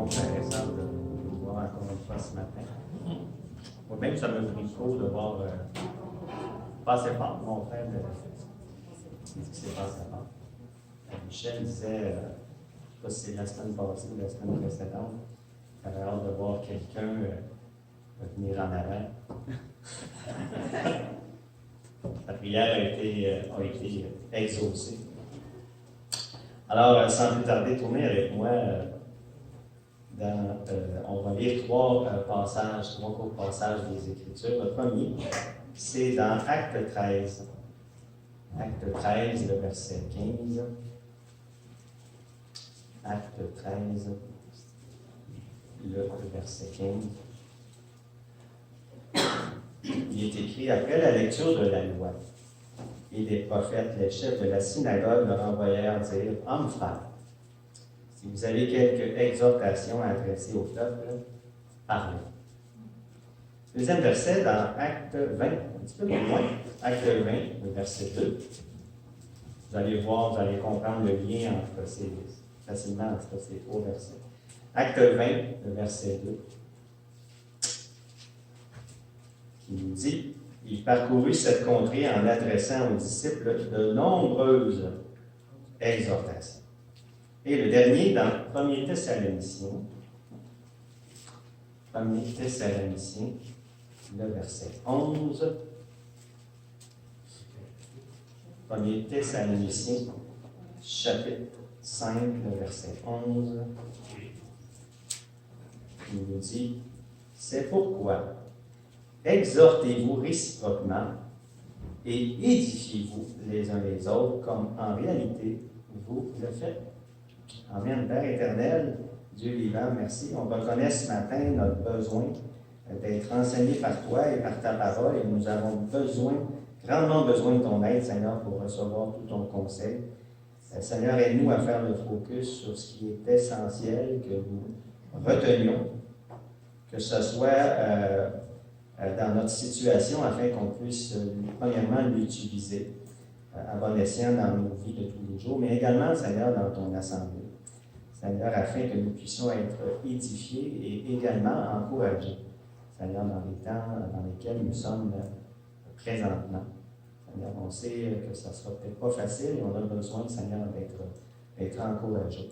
bon, frère et sœur, de vous voir encore une fois ce matin. Moi-même, ça m'a pris court de voir passer fort, mon frère, il dit que c'est passé fort. Michel disait, je ne sais pas si c'est la semaine passée ou la semaine précédente, il avait hâte de voir quelqu'un venir en avant. La prière a été exaucée. Alors, sans plus tarder, tournez avec moi on va lire trois courts passages des Écritures. Le premier, c'est dans Acte 13. Acte 13, le verset 15. Acte 13, le verset 15. Il est écrit, après la lecture de la loi et des prophètes, les chefs de la synagogue leur envoyèrent dire, « Hommes frères, si vous avez quelques exhortations à adresser au peuple, parlez. » Deuxième verset dans Acte 20, un petit peu plus loin, Acte 20, le verset 2. Vous allez voir, vous allez comprendre le lien facilement entre ces trois versets. Acte 20, le verset 2, qui nous dit, « Il parcourut cette contrée en adressant aux disciples de nombreuses exhortations. » Et le dernier, dans 1 Thessaloniciens, le verset 11. 1 Thessaloniciens, chapitre 5, le verset 11. Il nous dit, « C'est pourquoi exhortez-vous réciproquement et édifiez-vous les uns les autres, comme en réalité vous le faites. » Amen. Père éternel, Dieu vivant, merci. On reconnaît ce matin notre besoin d'être enseigné par toi et par ta parole, et nous avons grandement besoin de ton aide, Seigneur, pour recevoir tout ton conseil. Seigneur, aide-nous à faire le focus sur ce qui est essentiel, que nous retenions, que ce soit dans notre situation, afin qu'on puisse, premièrement, l'utiliser à bon escient dans nos vies de tous les jours, mais également, Seigneur, dans ton assemblée. Seigneur, afin que nous puissions être édifiés et également encouragés, Seigneur, dans les temps dans lesquels nous sommes présentement. Seigneur, on sait que ça ne sera peut-être pas facile et on a besoin, Seigneur, d'être encouragés.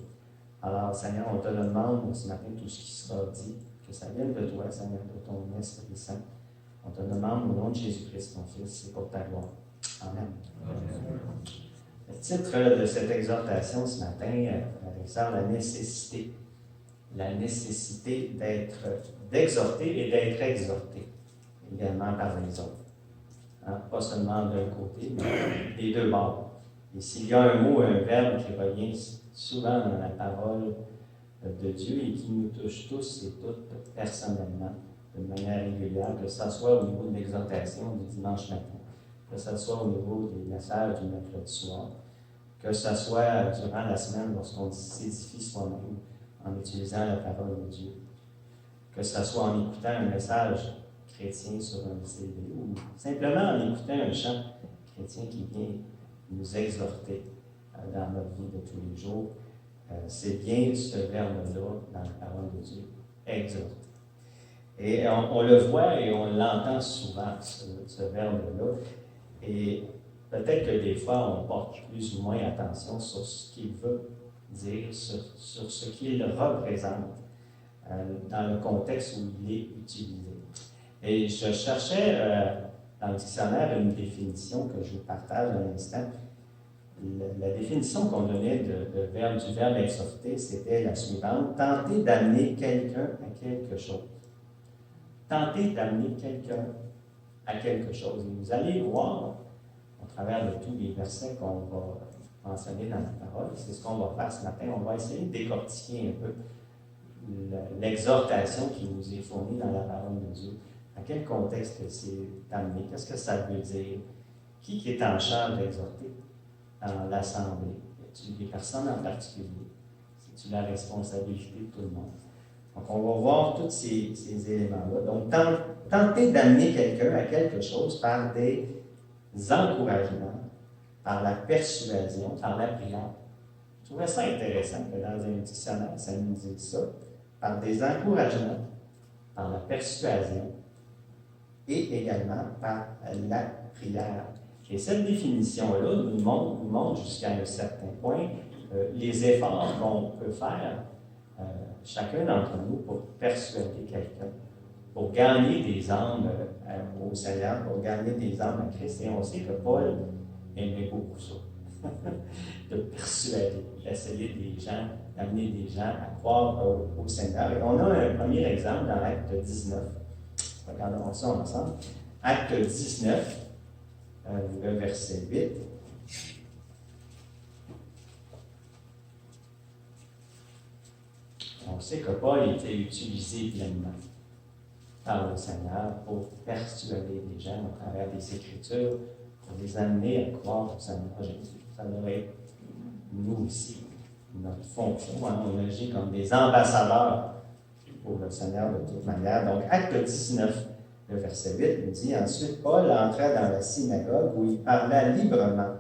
Alors, Seigneur, on te demande ce matin tout ce qui sera dit, que ça vienne de toi, Seigneur, de ton Esprit Saint. On te demande au nom de Jésus-Christ, ton Fils, et pour ta gloire. Amen. Amen. Le titre de cette exhortation ce matin, c'est la nécessité. La nécessité d'exhorter et d'être exhorté, également par les autres. Hein? Pas seulement d'un côté, mais des deux bords. Et s'il y a un mot, un verbe qui revient souvent dans la parole de Dieu et qui nous touche tous et toutes personnellement, de manière régulière, que ce soit au niveau de l'exhortation du dimanche matin, que ce soit au niveau des messages du mercredi soir, que ce soit durant la semaine lorsqu'on s'édifie soi-même en utilisant la parole de Dieu, que ce soit en écoutant un message chrétien sur un CD ou simplement en écoutant un chant chrétien qui vient nous exhorter dans notre vie de tous les jours. C'est bien ce verbe-là dans la parole de Dieu, exhorter. Et on le voit et on l'entend souvent, ce verbe-là. Et peut-être que des fois, on porte plus ou moins attention sur ce qu'il veut dire, sur ce qu'il représente dans le contexte où il est utilisé. Et je cherchais dans le dictionnaire une définition que je vous partage à l'instant. La définition qu'on donnait du verbe exhorter, c'était la suivante: tenter d'amener quelqu'un à quelque chose. Tenter d'amener quelqu'un à quelque chose. Et vous allez voir, au travers de tous les versets qu'on va mentionner dans la parole, c'est ce qu'on va faire ce matin. On va essayer de décortiquer un peu l'exhortation qui nous est fournie dans la parole de Dieu. À quel contexte c'est amené? Qu'est-ce que ça veut dire? Qui est en charge d'exhorter dans l'assemblée? Y a-t-il des personnes en particulier? C'est-tu la responsabilité de tout le monde? Donc, on va voir tous ces éléments-là. Donc, tenter d'amener quelqu'un à quelque chose par des encouragements, par la persuasion, par la prière. Je trouvais ça intéressant que dans un dictionnaire, ça nous dit ça. par des encouragements, par la persuasion et également par la prière. Et cette définition-là nous montre jusqu'à un certain point les efforts qu'on peut faire, chacun d'entre nous, pour persuader quelqu'un, pour gagner des âmes au Seigneur, pour gagner des âmes à Christ. Et on sait que Paul aimait beaucoup ça, de persuader, d'essayer des gens, d'amener des gens à croire au Seigneur. Et on a un premier exemple dans Acte 19. Regardons ça ensemble. Acte 19, le verset 8. On sait que Paul était utilisé pleinement par le Seigneur pour persuader les gens à travers des Écritures, pour les amener à croire au Seigneur Jésus. Ça devrait être nous aussi, notre fonction. On agit comme des ambassadeurs pour le Seigneur de toute manière. Donc, Acte 19, le verset 8, nous dit: Ensuite, Paul entra dans la synagogue où il parla librement.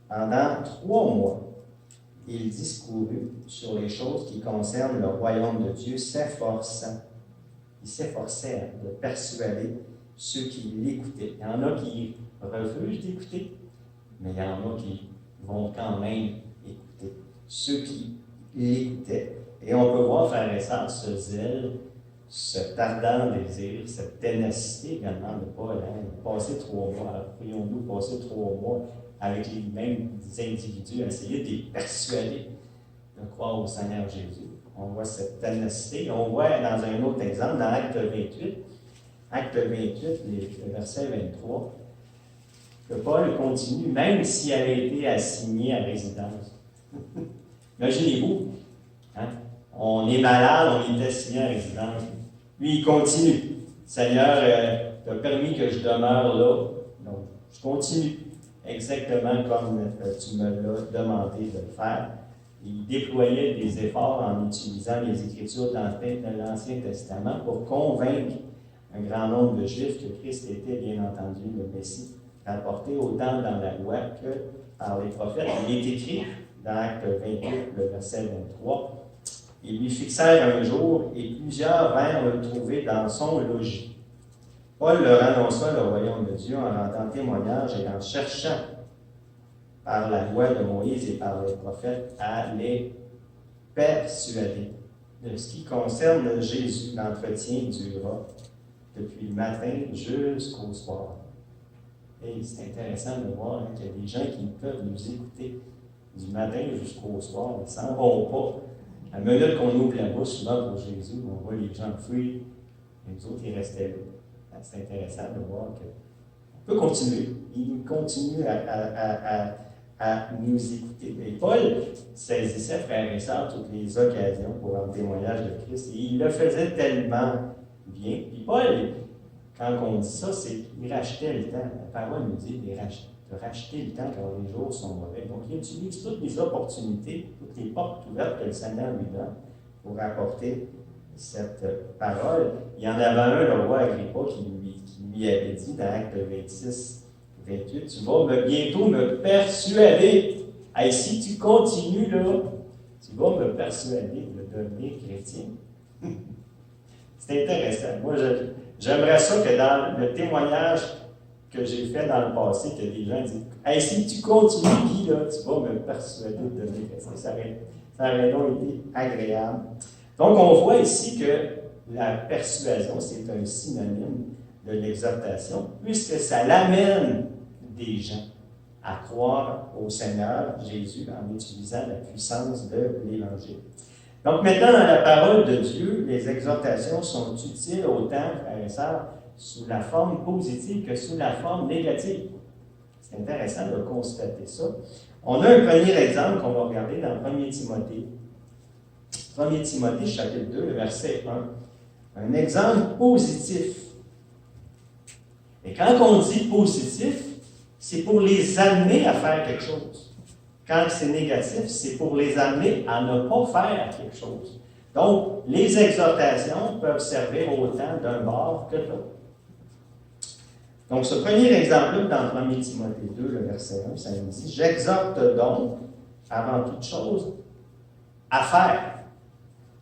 Pendant 3 mois, il discourut sur les choses qui concernent le royaume de Dieu, s'efforçant. Il s'efforçait de persuader ceux qui l'écoutaient. Il y en a qui refusent d'écouter, mais il y en a qui vont quand même écouter ceux qui l'écoutaient. Et on peut voir, frères et sœurs, ce zèle, cet ardent désir, cette ténacité également de Paul. Passer 3 mois, alors prions-nous passer 3 mois avec les mêmes individus, essayer de les persuader de croire au Seigneur Jésus. On voit cette ténacité. On voit dans un autre exemple, dans Acte 28, le verset 23, que Paul continue, même s'il avait été assigné à résidence. Imaginez-vous, on est malade, on est assigné à résidence. Lui, il continue. Seigneur, tu as permis que je demeure là. Donc, je continue. Exactement comme tu me l'as demandé de le faire. Il déployait des efforts en utilisant les Écritures de l'Ancien Testament pour convaincre un grand nombre de Juifs que Christ était, bien entendu, le Messie, rapporté autant dans la loi que par les prophètes. Il est écrit dans Acte 28, le verset 23. Ils lui fixèrent un jour et plusieurs vinrent le trouver dans son logis. Paul leur annonça le royaume de Dieu en rendant témoignage et en cherchant par la loi de Moïse et par les prophètes à les persuader de ce qui concerne Jésus. L'entretien dura depuis le matin jusqu'au soir. Et c'est intéressant de voir qu'il y a des gens qui peuvent nous écouter du matin jusqu'au soir. Ils ne s'en vont pas. À la minute qu'on ouvre la bouche, souvent pour Jésus, on voit les gens fuir, et nous autres, ils restaient là. C'est intéressant de voir qu'on peut continuer. Il continue à nous écouter. Et Paul saisissait, frères et sœurs, toutes les occasions pour rendre témoignage de Christ. Et il le faisait tellement bien. Puis Paul, quand on dit ça, c'est qu'il rachetait le temps. La parole nous dit de racheter le temps quand les jours sont mauvais. Donc, il utilise toutes les opportunités, toutes les portes ouvertes que le Seigneur lui donne pour apporter cette parole. Il y en avait un, le roi Agrippa, qui lui avait dit dans Acte 26, 28, tu vas bientôt me persuader. Et si tu continues là, tu vas me persuader de devenir chrétien. C'est intéressant. Moi, j'aimerais ça que dans le témoignage que j'ai fait dans le passé, que des gens disent hey, si tu continues, Guy, là, tu vas me persuader de devenir chrétien. Ça aurait donc été agréable. Donc, on voit ici que la persuasion, c'est un synonyme de l'exhortation, puisque ça l'amène des gens à croire au Seigneur Jésus en utilisant la puissance de l'Évangile. Donc, maintenant, dans la parole de Dieu, les exhortations sont utiles autant, frères et sœurs, sous la forme positive que sous la forme négative. C'est intéressant de constater ça. On a un premier exemple qu'on va regarder dans 1 Timothée. 1 Timothée, chapitre 2, verset 1. Un exemple positif. Et quand on dit positif, c'est pour les amener à faire quelque chose. Quand c'est négatif, c'est pour les amener à ne pas faire quelque chose. Donc, les exhortations peuvent servir autant d'un bord que de l'autre. Donc, ce premier exemple-là, dans 1 Timothée 2, le verset 1, ça nous dit « J'exhorte donc, avant toute chose, à faire. »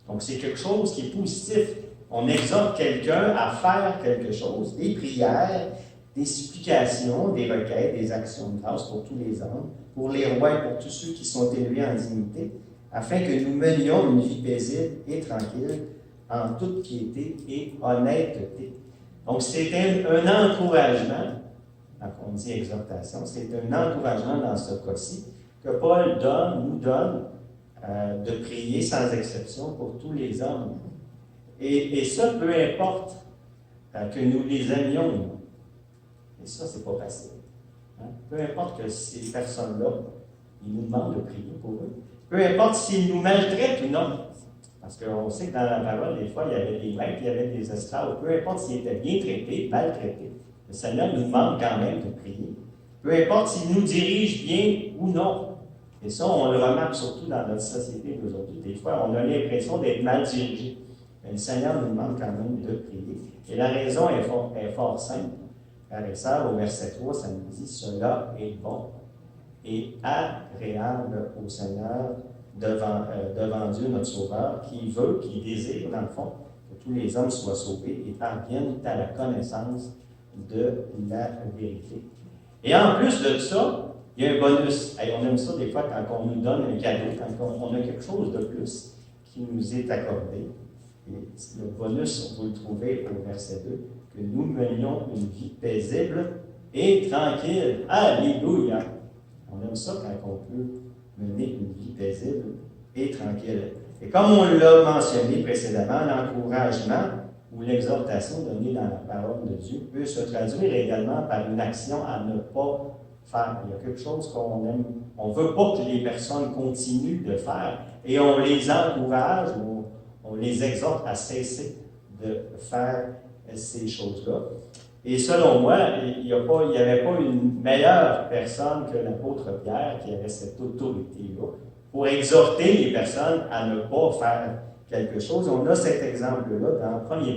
Donc, c'est quelque chose qui est positif. On exhorte quelqu'un à faire quelque chose, des prières, des supplications, des requêtes, des actions de grâce pour tous les hommes, pour les rois et pour tous ceux qui sont élevés en dignité, afin que nous menions une vie paisible et tranquille, en toute piété et honnêteté. Donc, c'est un encouragement, quand on dit exhortation, c'est un encouragement dans ce cas-ci, que Paul nous donne de prier sans exception pour tous les hommes. Et ça, peu importe que nous les aimions. Et ça, c'est pas facile. Hein? Peu importe que ces personnes-là, ils nous demandent de prier pour eux. Peu importe s'ils nous maltraitent ou non. Parce qu'on sait que dans la parole, des fois, il y avait des maîtres, il y avait des esclaves. Peu importe s'ils étaient bien traités, maltraités. Le Seigneur nous demande quand même de prier. Peu importe s'il nous dirige bien ou non. Et ça, on le remarque surtout dans notre société d'aujourd'hui. Des fois, on a l'impression d'être mal dirigé. Mais le Seigneur nous demande quand même de prier. Et la raison est fort simple. Frères et sœurs, au verset 3, ça nous dit « Cela est bon et agréable au Seigneur devant Dieu, notre Sauveur, qui veut, qui désire, dans le fond, que tous les hommes soient sauvés et parviennent à la connaissance de la vérité. » Et en plus de ça, il y a un bonus. Et on aime ça des fois quand on nous donne un cadeau, quand on a quelque chose de plus qui nous est accordé. Et le bonus, on peut le trouver au verset 2, que nous menions une vie paisible et tranquille. Alléluia! On aime ça quand on peut mener une vie paisible et tranquille. Et comme on l'a mentionné précédemment, l'encouragement ou l'exhortation donnée dans la parole de Dieu peut se traduire également par une action à ne pas faire. Il y a quelque chose qu'on aime. On ne veut pas que les personnes continuent de faire et on les encourage ou on les exhorte à cesser de faire ces choses-là. Et selon moi, il n'y avait pas une meilleure personne que l'apôtre Pierre qui avait cette autorité-là pour exhorter les personnes à ne pas faire quelque chose. On a cet exemple-là dans 1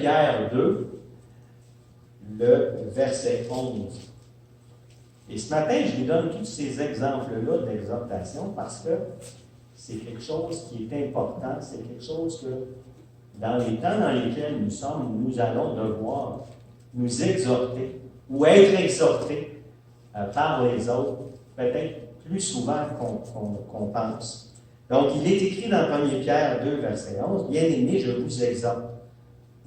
Pierre 2, le verset 11. Et ce matin, je vous donne tous ces exemples-là d'exhortation parce que c'est quelque chose qui est important, c'est quelque chose que, dans les temps dans lesquels nous sommes, nous allons devoir nous exhorter ou être exhortés par les autres, peut-être plus souvent qu'on pense. Donc, il est écrit dans 1 Pierre 2, verset 11, « Bien-aimés, je vous exhorte. »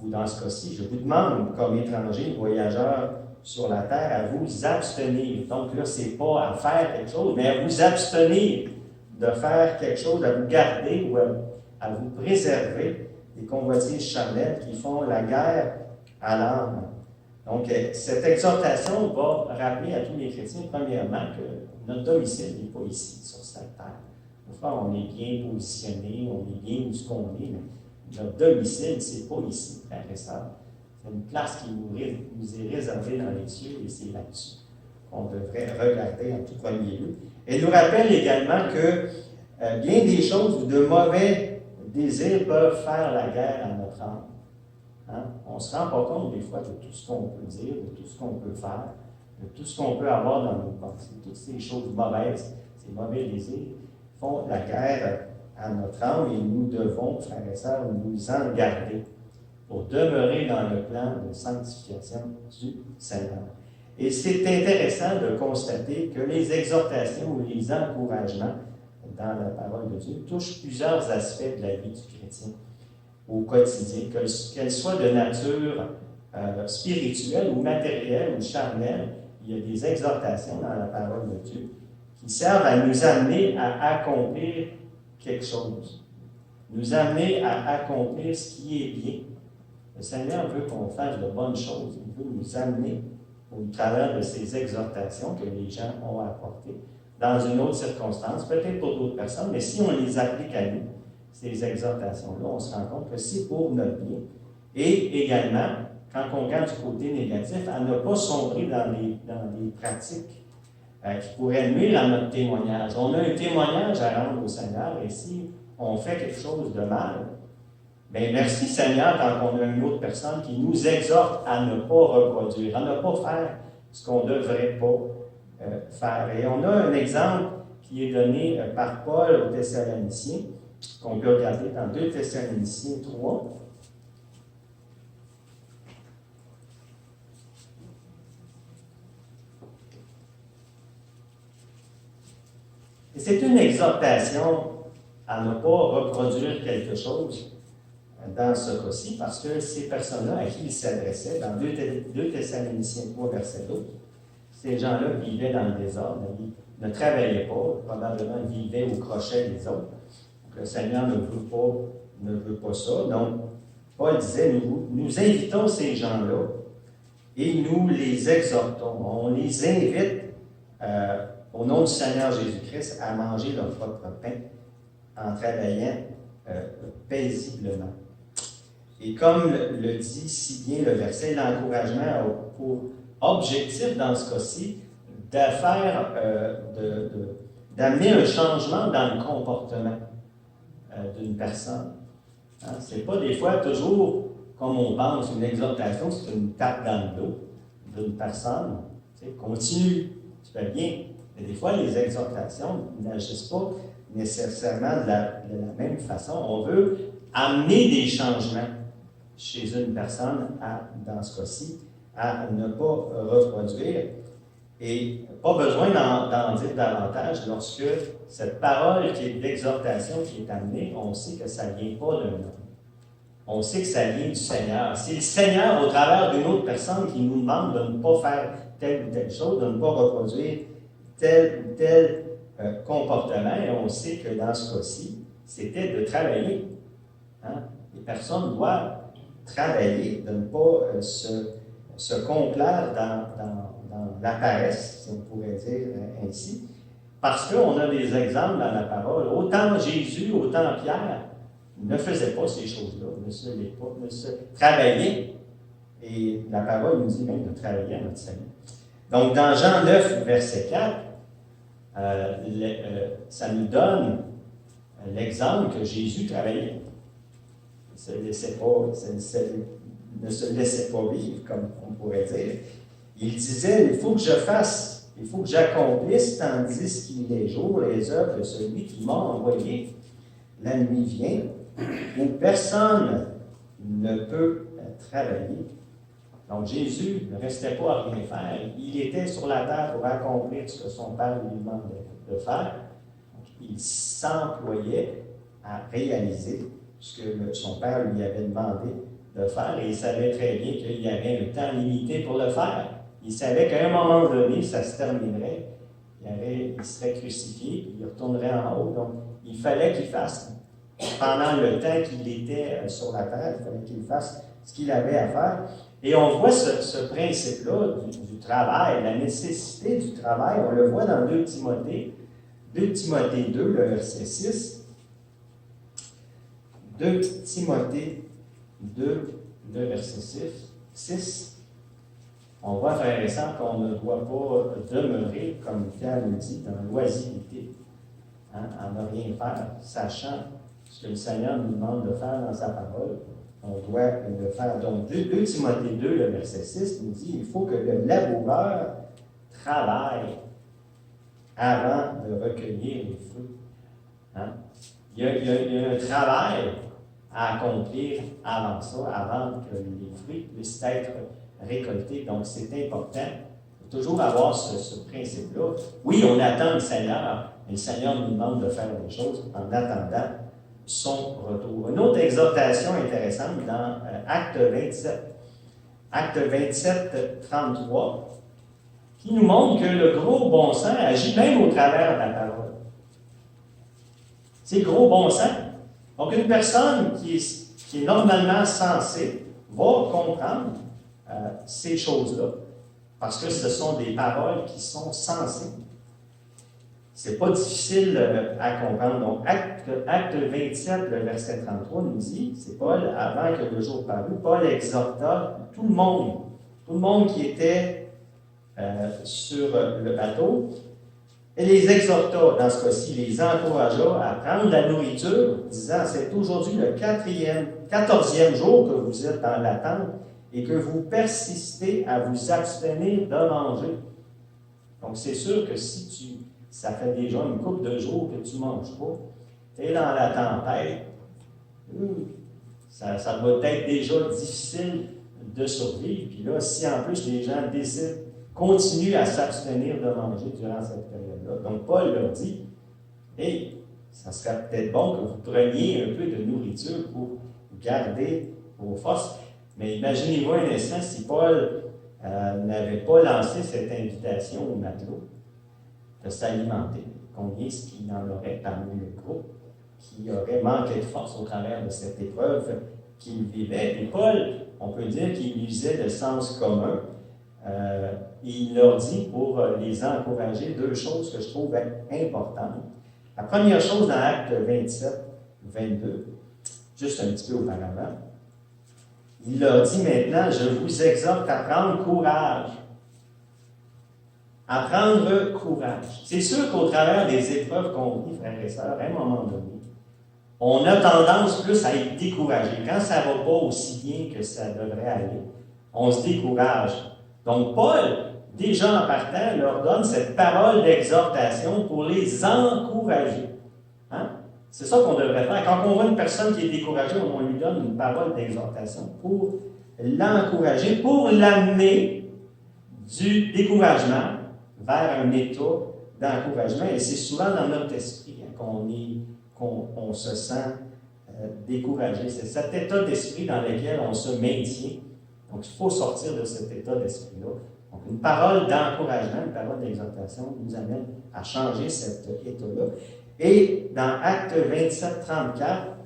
Ou dans ce cas-ci, je vous demande, comme étrangers, voyageurs sur la terre, à vous abstenir. Donc là, ce n'est pas à faire quelque chose, mais à vous abstenir de faire quelque chose, à vous garder ou à vous préserver des convoitises charnelles qui font la guerre à l'âme. Donc, cette exhortation va rappeler à tous les chrétiens, premièrement, que notre domicile n'est pas ici, sur cette terre. Des fois, on est bien positionné, on est bien où ce qu'on est, mais notre domicile, ce n'est pas ici, frères et sœurs. C'est une place qui nous est réservée dans les cieux et c'est là-dessus qu'on devrait regarder en tout premier lieu. Elle nous rappelle également que bien des choses ou de mauvais désirs peuvent faire la guerre à notre âme. Hein? On ne se rend pas compte des fois de tout ce qu'on peut dire, de tout ce qu'on peut faire, de tout ce qu'on peut avoir dans nos pensées. Toutes ces choses mauvaises, ces mauvais désirs font la guerre à notre âme et nous devons, frères et sœurs, nous en garder pour demeurer dans le plan de sanctification du Seigneur. Et c'est intéressant de constater que les exhortations ou les encouragements dans la parole de Dieu touchent plusieurs aspects de la vie du chrétien au quotidien, qu'elles soient de nature spirituelle ou matérielle ou charnelle. Il y a des exhortations dans la parole de Dieu qui servent à nous amener à accomplir quelque chose, nous amener à accomplir ce qui est bien. Le Seigneur veut qu'on fasse de bonnes choses. Il veut nous amener au travers de ces exhortations que les gens ont apportées dans une autre circonstance, peut-être pour d'autres personnes, mais si on les applique à nous, ces exhortations-là, on se rend compte que c'est pour notre bien. Et également, quand on regarde du côté négatif, à ne pas sombrer dans des pratiques qui pourraient nuire à notre témoignage. On a un témoignage à rendre au Seigneur, et si on fait quelque chose de mal, bien, merci Seigneur quand on a une autre personne qui nous exhorte à ne pas reproduire, à ne pas faire ce qu'on ne devrait pas faire. Et on a un exemple qui est donné par Paul aux Thessaloniciens, qu'on peut regarder dans 2 Thessaloniciens 3. Et c'est une exhortation à ne pas reproduire quelque chose dans ce cas-ci, parce que ces personnes-là à qui il s'adressait, dans 2 Thessaloniciens 3, verset 12, ces gens-là vivaient dans le désordre, ils ne travaillaient pas, probablement vivaient au crochet des autres. Donc, le Seigneur ne veut pas ça. Donc, Paul disait, nous invitons ces gens-là et nous les exhortons. On les invite au nom du Seigneur Jésus-Christ à manger leur propre pain en travaillant paisiblement. Et comme le dit si bien le verset, l'encouragement a pour objectif dans ce cas-ci d'amener un changement dans le comportement d'une personne. Hein? Ce n'est pas des fois toujours, comme on pense, une exhortation, c'est une tape dans le dos d'une personne. Tu sais, continue, tu fais bien. Mais des fois, les exhortations n'agissent pas nécessairement de la même façon. On veut amener des changements chez une personne, dans ce cas-ci, à ne pas reproduire. Et pas besoin d'en dire davantage lorsque cette parole qui est d'exhortation qui est amenée, on sait que ça ne vient pas d'un homme. On sait que ça vient du Seigneur. C'est le Seigneur, au travers d'une autre personne, qui nous demande de ne pas faire telle ou telle chose, de ne pas reproduire tel ou tel comportement. Et on sait que dans ce cas-ci, c'était de travailler. Hein? Les personnes doivent travailler, de ne pas se complaire dans la paresse, si on pourrait dire ainsi, parce qu'on a des exemples dans la parole. Autant Jésus, autant Pierre ne faisaient pas ces choses-là, ne se travaillaient. Et la parole nous dit même de travailler à notre salut. Donc, dans Jean 9, verset 4, ça nous donne l'exemple que Jésus travaillait. Il ne se laissait pas vivre, comme on pourrait dire. Il disait, il faut que je fasse, il faut que j'accomplisse, tandis qu'il est jour, les œuvres de celui qui m'a envoyé. La nuit vient, où personne ne peut travailler. Donc Jésus ne restait pas à rien faire. Il était sur la terre pour accomplir ce que son Père lui demandait de faire. Donc, il s'employait à réaliser ce que son Père lui avait demandé de faire, et il savait très bien qu'il y avait un temps limité pour le faire. Il savait qu'à un moment donné, ça se terminerait, il serait crucifié, puis il retournerait en haut. Donc, il fallait qu'il fasse, pendant le temps qu'il était sur la terre, il fallait qu'il fasse ce qu'il avait à faire. Et on voit ce principe-là du travail, la nécessité du travail, on le voit dans 2 Timothée 2, le verset 6. 2 Timothée 2, le verset 6. On voit, frères et sœurs, qu'on ne doit pas demeurer, comme Pierre nous dit, dans l'oisiveté, à ne rien faire, sachant ce que le Seigneur nous demande de faire dans sa parole. On doit le faire. Donc, 2 Timothée 2, le verset 6, nous dit il faut que le laboureur travaille avant de recueillir les fruits. Hein? Il y a un travail à accomplir avant ça, avant que les fruits puissent être récoltés. Donc, c'est important. Il faut toujours avoir ce principe-là. Oui, on attend le Seigneur, mais le Seigneur nous demande de faire des choses en attendant son retour. Une autre exhortation intéressante dans Acte 27. Acte 27, 33, qui nous montre que le gros bon sens agit même au travers de la parole. C'est le gros bon sens. Donc, une personne qui est normalement sensée va comprendre ces choses-là, parce que ce sont des paroles qui sont sensées. C'est pas difficile à comprendre. Donc, Acte 27, le verset 33 nous dit, c'est Paul, avant que le jour parût, Paul exhorta tout le monde qui était sur le bateau, et les exhorta, dans ce cas-ci, les encouragea à prendre la nourriture, disant, c'est aujourd'hui le 14e jour que vous êtes dans l'attente et que vous persistez à vous abstenir de manger. Donc, c'est sûr que si ça fait déjà une couple de jours que tu ne manges pas, tu es dans la tempête, ça va être déjà difficile de survivre. Puis là, si en plus les gens continuent à s'abstenir de manger durant cette période-là. Donc, Paul leur dit, hey, ça serait peut-être bon que vous preniez un peu de nourriture pour garder vos forces. Mais imaginez-vous un instant si Paul n'avait pas lancé cette invitation aux matelots de s'alimenter. Combien est-ce qu'il en aurait parmi le groupe qui aurait manqué de force au travers de cette épreuve qu'il vivait? Et Paul, on peut dire qu'il usait de sens commun. Il leur dit, pour les encourager, deux choses que je trouve importantes. La première chose dans Acte 27, 22, juste un petit peu auparavant, il leur dit maintenant, je vous exhorte à prendre courage. À prendre courage. C'est sûr qu'au travers des épreuves qu'on vit, frères et sœurs, à un moment donné, on a tendance plus à être découragé. Quand ça ne va pas aussi bien que ça devrait aller, on se décourage. Donc, Paul, déjà en partant, leur donne cette parole d'exhortation pour les encourager. Hein? C'est ça qu'on devrait faire. Quand on voit une personne qui est découragée, on lui donne une parole d'exhortation pour l'encourager, pour l'amener du découragement vers un état d'encouragement. Et c'est souvent dans notre esprit qu'on se sent découragé. C'est cet état d'esprit dans lequel on se maintient. Donc, il faut sortir de cet état d'esprit-là. Donc, une parole d'encouragement, une parole d'exhortation nous amène à changer cet état-là. Et dans Acte 27, 34,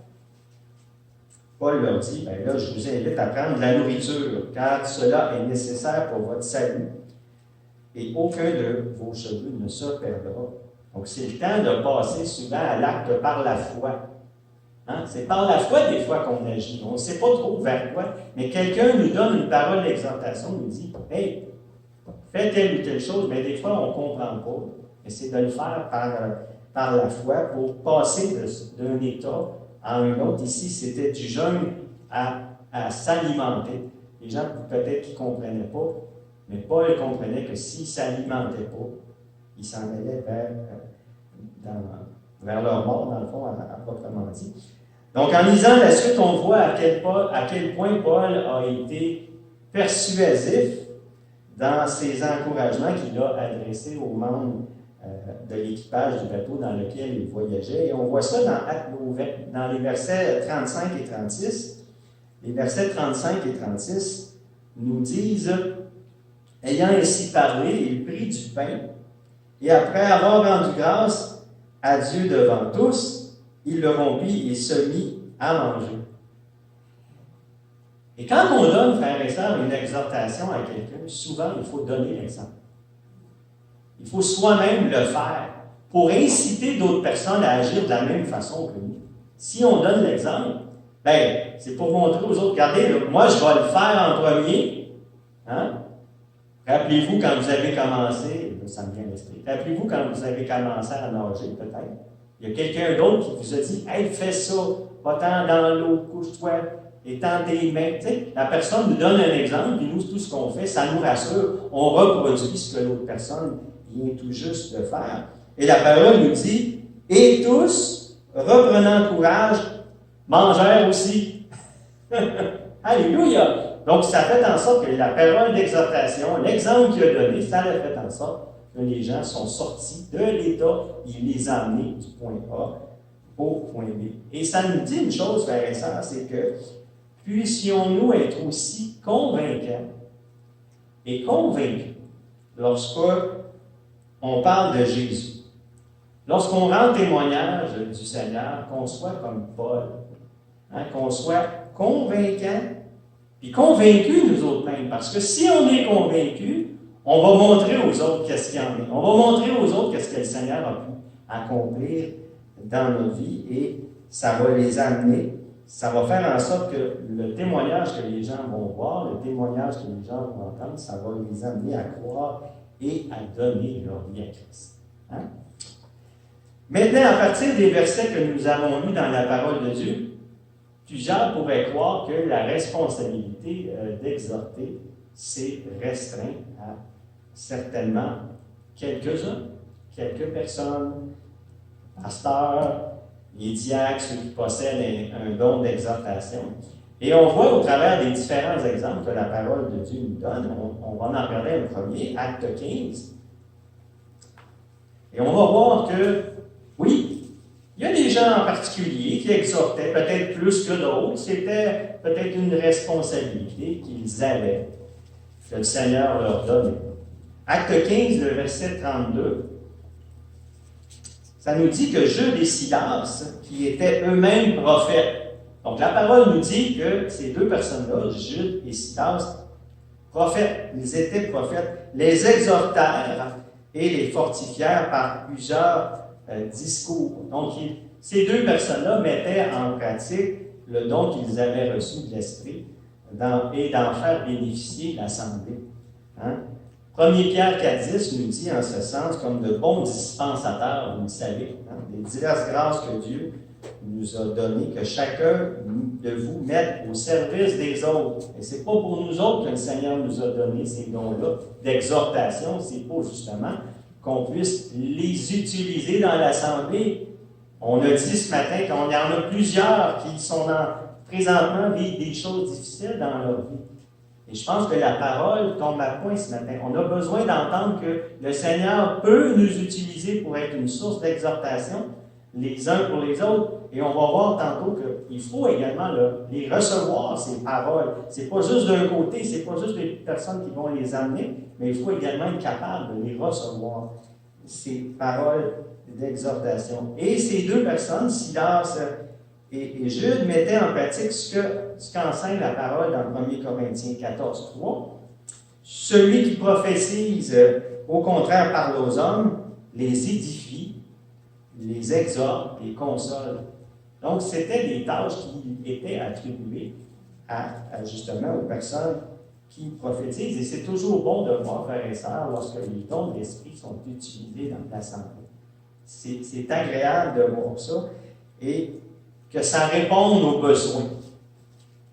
Paul leur dit, bien là, je vous invite à prendre de la nourriture, car cela est nécessaire pour votre salut, et aucun de vos cheveux ne se perdra. Donc, c'est le temps de passer souvent à l'acte par la foi. Hein? C'est par la foi, des fois, qu'on agit. On ne sait pas trop vers quoi, mais quelqu'un nous donne une parole d'exhortation, nous dit, hey, fais telle ou telle chose, mais des fois, on ne comprend pas. Mais c'est de le faire par la foi pour passer d'un état à un autre. Ici, c'était du jeûne à s'alimenter. Les gens, peut-être qu'ils ne comprenaient pas, mais Paul comprenait que s'ils ne s'alimentaient pas, ils s'en allaient vers leur mort, dans le fond, à proprement dit. Donc, en lisant la suite, on voit à quel point Paul a été persuasif dans ses encouragements qu'il a adressés aux membres de l'équipage du bateau dans lequel il voyageait. Et on voit ça dans les versets 35 et 36. Les versets 35 et 36 nous disent, « Ayant ainsi parlé, il prit du pain, et après avoir rendu grâce à Dieu devant tous, il le rompit et se mit à manger. » Et quand on donne, frères et sœurs, une exhortation à quelqu'un, souvent il faut donner l'exemple. Il faut soi-même le faire pour inciter d'autres personnes à agir de la même façon que nous. Si on donne l'exemple, bien, c'est pour montrer aux autres, regardez, là, moi je vais le faire en premier. Hein? Rappelez-vous quand vous avez commencé, là, ça me vient à l'esprit, rappelez-vous quand vous avez commencé à nager, peut-être. Il y a quelqu'un d'autre qui vous a dit, hey, fais ça, va-t'en dans l'eau, couche-toi, étends tes mains. Tu sais, la personne nous donne un exemple, puis nous, tout ce qu'on fait, ça nous rassure. On reproduit ce que l'autre personne vient tout juste de faire. Et la parole nous dit, et tous, reprenant courage, mangèrent aussi. Alléluia! Donc, ça fait en sorte que la parole d'exhortation, l'exemple qu'il a donné, ça a fait en sorte que les gens sont sortis de l'état, il les a amenés du point A au point B. Et ça nous dit une chose, frères et sœurs, c'est que puissions-nous être aussi convaincants et convaincus lorsqu'on parle de Jésus. Lorsqu'on rend témoignage du Seigneur, qu'on soit comme Paul, hein, qu'on soit convaincant, puis convaincus nous autres mêmes, parce que si on est convaincus, on va montrer aux autres qu'est-ce qu'il y en a. On va montrer aux autres qu'est-ce que le Seigneur a pu accomplir dans nos vies et ça va les amener, ça va faire en sorte que le témoignage que les gens vont voir, le témoignage que les gens vont entendre, ça va les amener à croire et à donner leur vie à Christ. Hein? Maintenant, à partir des versets que nous avons lus dans la parole de Dieu, plusieurs pourraient croire que la responsabilité d'exhorter s'est restreinte à certainement quelques-uns, quelques personnes, pasteurs, les diacres, ceux qui possèdent un don d'exhortation. Et on voit au travers des différents exemples que la parole de Dieu nous donne, on va en regarder un premier, Acte 15. Et on va voir que, oui, il y a des gens en particulier qui exhortaient, peut-être plus que d'autres, c'était peut-être une responsabilité qu'ils avaient, que le Seigneur leur donnait. Acte 15, le verset 32, ça nous dit que Jude et Silas, qui étaient eux-mêmes prophètes, donc la parole nous dit que ces deux personnes-là, Jude et Silas, prophètes, ils étaient prophètes, les exhortèrent et les fortifièrent par plusieurs discours. Donc, ces deux personnes-là mettaient en pratique le don qu'ils avaient reçu de l'Esprit et d'en faire bénéficier l'Assemblée. Hein? 1 Pierre 4,10 nous dit en ce sens, comme de bons dispensateurs, vous le savez, hein, les diverses grâces que Dieu nous a données, que chacun de vous mette au service des autres. Et ce n'est pas pour nous autres que le Seigneur nous a donné ces dons-là d'exhortation, c'est pour justement qu'on puisse les utiliser dans l'Assemblée. On a dit ce matin qu'il y en a plusieurs qui sont présentement vivent des choses difficiles dans leur vie. Et je pense que la parole tombe à point ce matin. On a besoin d'entendre que le Seigneur peut nous utiliser pour être une source d'exhortation, les uns pour les autres. Et on va voir tantôt qu'il faut également les recevoir, ces paroles. Ce n'est pas juste d'un côté, ce n'est pas juste les personnes qui vont les amener, mais il faut également être capable de les recevoir, ces paroles d'exhortation. Et ces deux personnes, Silas et Jude, mettaient en pratique ce qu'enseigne la parole dans 1 Corinthiens 14, 3. Celui qui prophétise, au contraire, parle aux hommes, les édifie, les exhorte, les console. Donc, c'était des tâches qui étaient attribuées justement aux personnes qui prophétisent. Et c'est toujours bon de voir, frères et sœurs, lorsque les dons de l'Esprit sont utilisés dans l'Assemblée. C'est agréable de voir ça et que ça réponde aux besoins.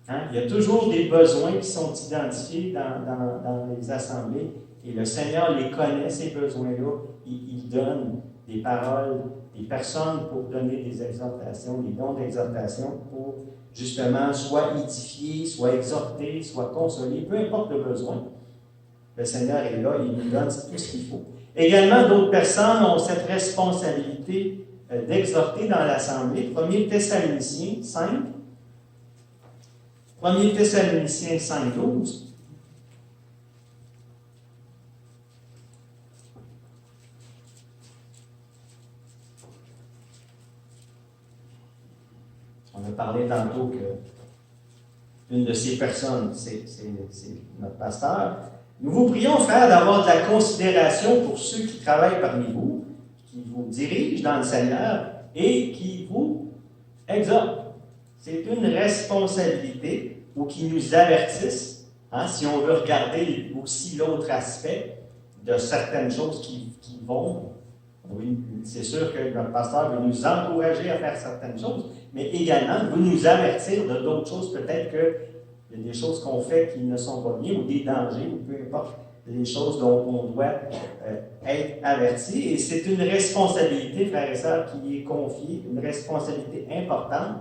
Hein? Il y a toujours des besoins qui sont identifiés dans les assemblées et le Seigneur les connaît, ces besoins-là. Il donne des paroles, des personnes pour donner des exhortations, des dons d'exhortation pour justement soit édifier, soit exhorter, soit consoler, peu importe le besoin. Le Seigneur est là, il nous donne tout ce qu'il faut. Également, d'autres personnes ont cette responsabilité d'exhorter dans l'Assemblée. 1 Thessaloniciens 5. 1 Thessaloniciens 5, 12. On a parlé tantôt que une de ces personnes, c'est notre pasteur. Nous vous prions, frères, d'avoir de la considération pour ceux qui travaillent parmi vous, qui vous dirigent dans le Seigneur et qui vous exhortent. C'est une responsabilité ou qui nous avertissent, hein, si on veut regarder aussi l'autre aspect de certaines choses qui vont. Oui, c'est sûr que notre pasteur veut nous encourager à faire certaines choses, mais également veut nous avertir de d'autres choses, peut-être qu'il y a des choses qu'on fait qui ne sont pas bien, ou des dangers, ou peu importe, les choses dont on doit être averti. Et c'est une responsabilité, frères et sœurs, qui est confiée, une responsabilité importante,